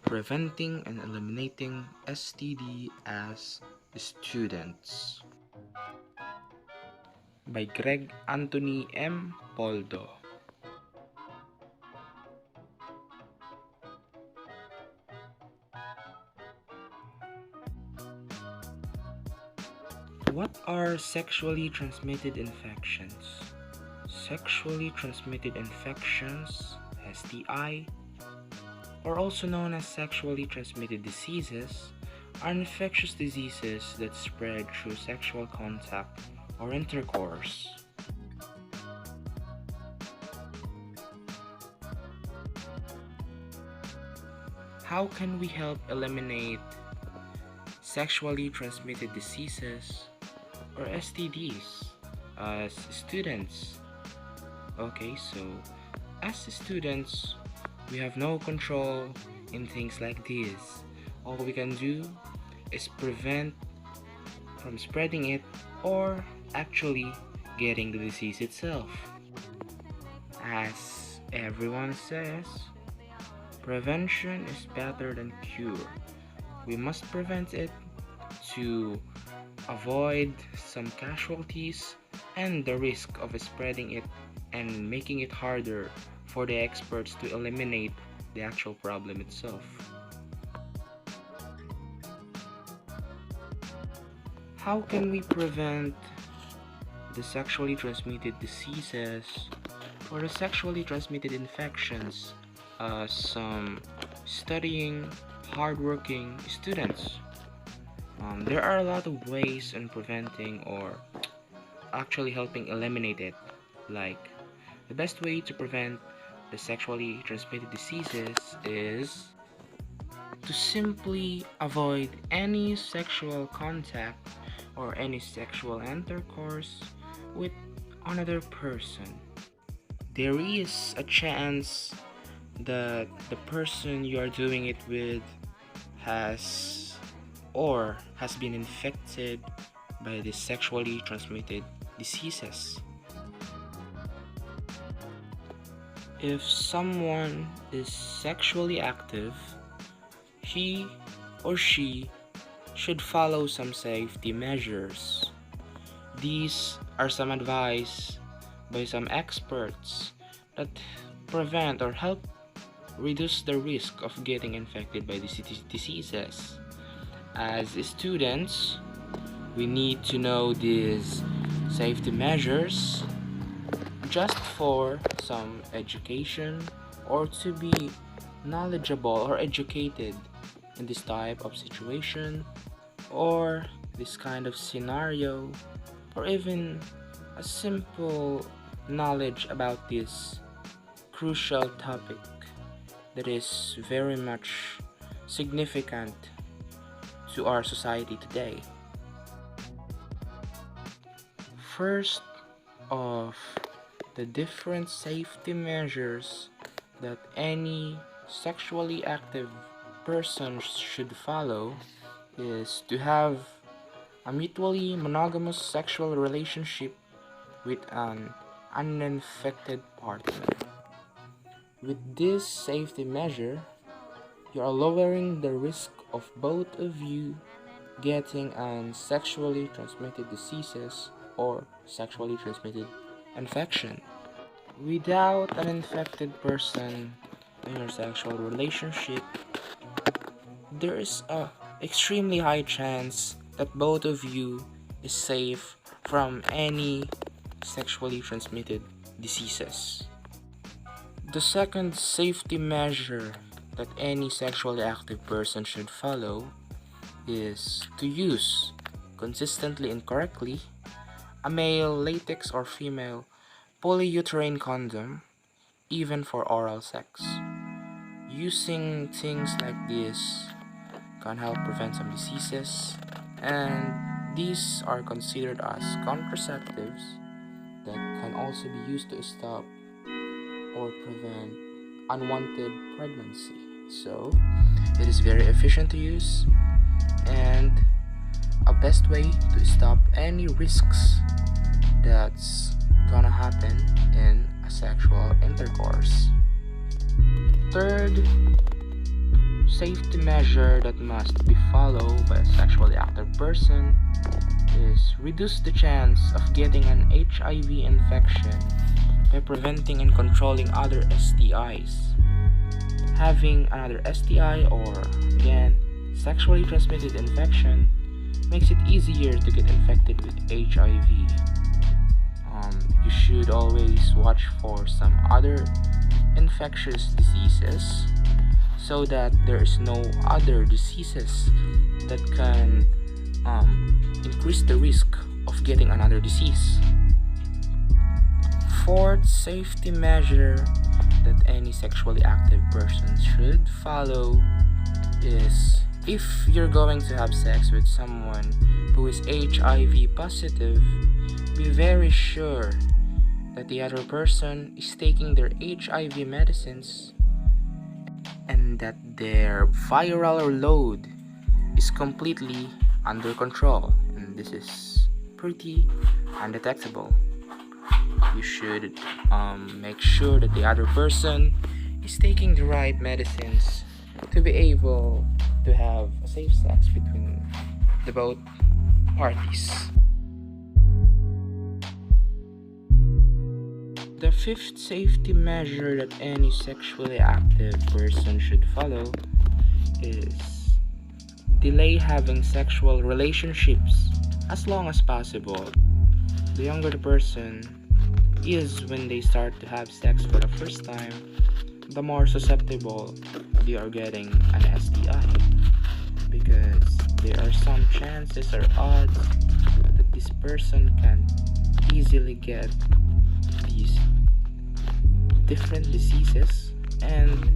Preventing and Eliminating STD as Students by Greg Anthony M. Poldo. What are sexually transmitted infections? Sexually transmitted infections, STI, or also known as sexually transmitted diseases, are infectious diseases that spread through sexual contact or intercourse. How can we help eliminate sexually transmitted diseases or STDs as students? Okay, so as students, we have no control in things like this. All we can do is prevent from spreading it or actually getting the disease itself. As everyone says, prevention is better than cure. We must prevent it to avoid some casualties and the risk of spreading it and making it harder for the experts to eliminate the actual problem itself. How can we prevent the sexually transmitted diseases or the sexually transmitted infections as some studying, hardworking students? There are a lot of ways in preventing or actually helping eliminate it. Like, the best way to prevent the sexually transmitted diseases is to simply avoid any sexual contact or any sexual intercourse with another person. There is a chance that the person you are doing it with has been infected by the sexually transmitted diseases. If someone is sexually active, he or she should follow some safety measures. These are some advice by some experts that prevent or help reduce the risk of getting infected by these diseases. As students, we need to know these safety measures just for some education or to be knowledgeable or educated in this type of situation or this kind of scenario, or even a simple knowledge about this crucial topic that is very much significant to our society today. First of the different safety measures that any sexually active person should follow is to have a mutually monogamous sexual relationship with an uninfected partner. With this safety measure, you are lowering the risk of both of you getting an sexually transmitted diseases or sexually transmitted infection. Without an infected person in your sexual relationship, there is a extremely high chance that both of you is safe from any sexually transmitted diseases. The second safety measure that any sexually active person should follow is to use consistently and correctly a male latex or female polyurethane condom, even for oral sex. Using things like this can help prevent some diseases, and these are considered as contraceptives that can also be used to stop or prevent unwanted pregnancy. So it is very efficient to use and a best way to stop any risks that's gonna happen in a sexual intercourse. Third safety measure that must be followed by a sexually active person is reduce the chance of getting an HIV infection by preventing and controlling other STIs. Having another STI, or again, sexually transmitted infection, makes it easier to get infected with HIV. You should always watch for some other infectious diseases so that there is no other diseases that can increase the risk of getting another disease. Fourth safety measure that any sexually active person should follow is, if you're going to have sex with someone who is HIV positive, be very sure that the other person is taking their HIV medicines and that their viral load is completely under control, and this is pretty undetectable. You should make sure that the other person is taking the right medicines to be able to have a safe sex between the both parties. The fifth safety measure that any sexually active person should follow is delay having sexual relationships as long as possible. The younger the person is when they start to have sex for the first time, the more susceptible they are getting an STI, because there are some chances or odds that this person can easily get these different diseases, and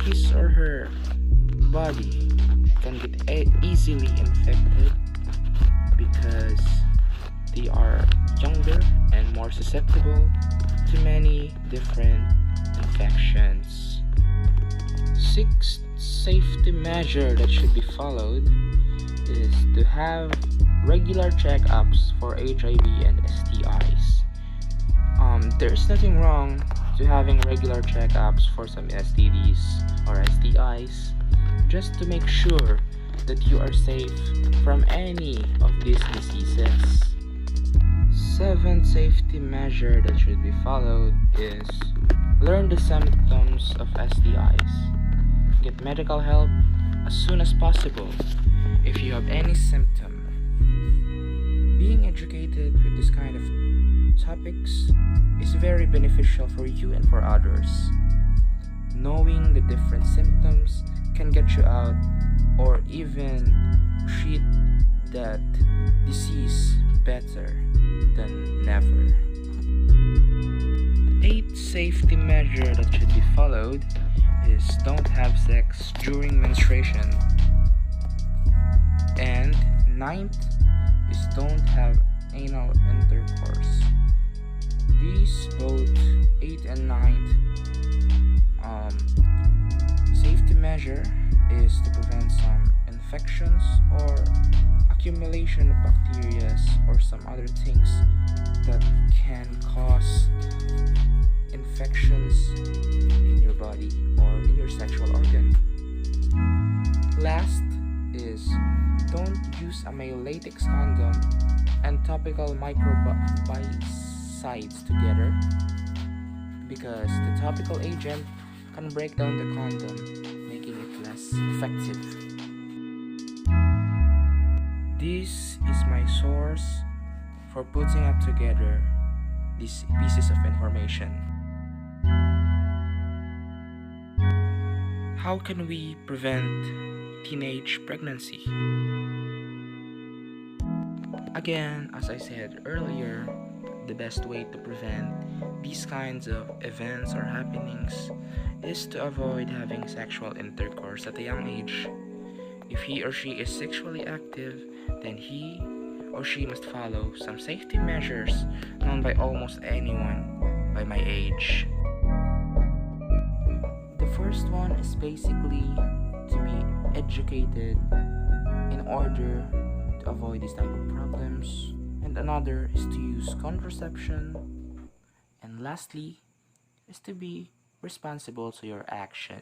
his or her body can get easily infected because they are younger and more susceptible to many different infections. Sixth safety measure that should be followed is to have regular checkups for HIV and STIs. There's nothing wrong to having regular checkups for some STDs or STIs, just to make sure that you are safe from any of these diseases. Seventh safety measure that should be followed is learn the symptoms of STIs. Get medical help as soon as possible if you have any symptom. Being educated with this kind of topics is very beneficial for you and for others. Knowing the different symptoms can get you out or even treat that disease better than never. Eighth safety measure that should be followed is don't have sex during menstruation. And ninth is don't have anal intercourse. These both 8th and 9th safety measure is to prevent some infections or accumulation of bacteria or some other things that can cause infections in your body or in your sexual organ. Last is don't use a male latex condom and topical microbicides together, because the topical agent can break down the condom, making it less effective. This is my source for putting up together these pieces of information. How can we prevent teenage pregnancy? Again, as I said earlier, the best way to prevent these kinds of events or happenings is to avoid having sexual intercourse at a young age. If he or she is sexually active, then he or she must follow some safety measures known by almost anyone by my age. The first one is basically to be educated in order to avoid this type of problems, and another is to use contraception, and lastly is to be responsible to your actions.